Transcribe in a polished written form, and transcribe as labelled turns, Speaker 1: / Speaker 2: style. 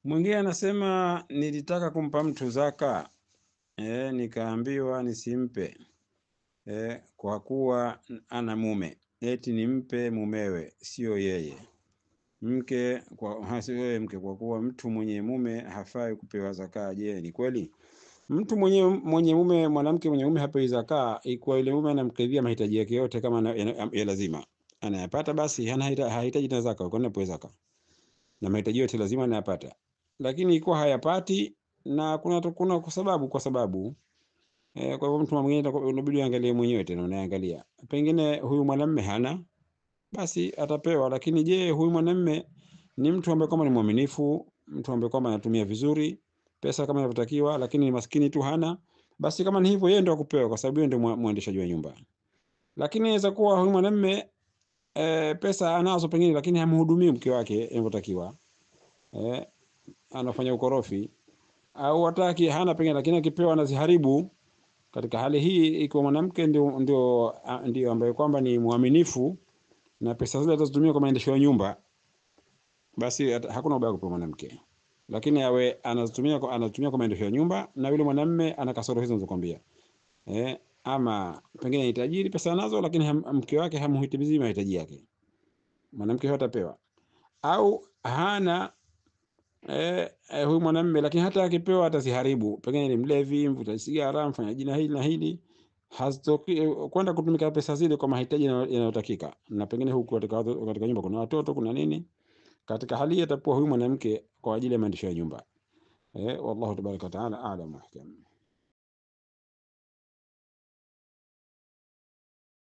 Speaker 1: Mwingine anasema nilitaka kumpa mtu zaka, nikaambiwa nisimpe, kwa kuwa ana mume, eti nimpe mumewe, sio yeye. Mke kwa kuwa mtu mwenye mume hafai kupewa zaka. Je, ni kweli? Mtu mwenye mume, mwanamke mwenye mume hapewi zaka ikiwa ile mume anamkidhia mahitaji yake yote kama ya lazima anayapata, basi hahitaji tena zaka. Kwa nini apewe zaka? Na mahitaji yote lazima anayapata. Lakini ikiwa hayapati na kuna kwa sababu kwa hivyo mtu mwingine inabidi angalie mwenyewe, tena unaangalia pengine huyu mwanamume hana, basi atapewa. Lakini je, huyu mwanamume ni mtu ambaye kama ni mwaminifu, mtu ambaye kama anatumia vizuri pesa kama inavyotakiwa, lakini ni maskini tu hana, basi kama ni hivyo, yeye ndio akupewa, kwa sababu yeye ndio muendeshaji wa nyumba. Lakini inaweza kuwa huyu mwanamume pesa anazo pengine, lakini hamhudumii mke wake inavyotakiwa, anafanya ukorofi au hataki, hana pengine, lakini akipewa anaziharibu. Katika hali hii, ikiwa mwanamke ndio ambaye kwamba ni mwaminifu na pesa zile atazitumia kwa maendeleo ya nyumba, basi hakuna ubaya kwa mwanamke. Lakini awe anazitumia kwa maendeleo ya nyumba, na yule mwanamume ana kasoro hizo nilizokuambia. Ama pengine ni tajiri, pesa anazo, lakini mke wake hamhitimizi mahitaji yake, mwanamke hatapewa. Au hana huyu mwanamume, lakini hata akipewa ataziharibu, pengine ni mlevi, mvuta sigara, mfanya jina hili na hili, hazitoki kwenda kutumika pesa zile kwa mahitaji yanayotakika, na pengine huku katika nyumba kuna watoto, kuna nini. Katika hali hii atapewa huyu mwanamke kwa ajili ya maendeleo ya nyumba. Wallahu tabaraka wa taala a'lam.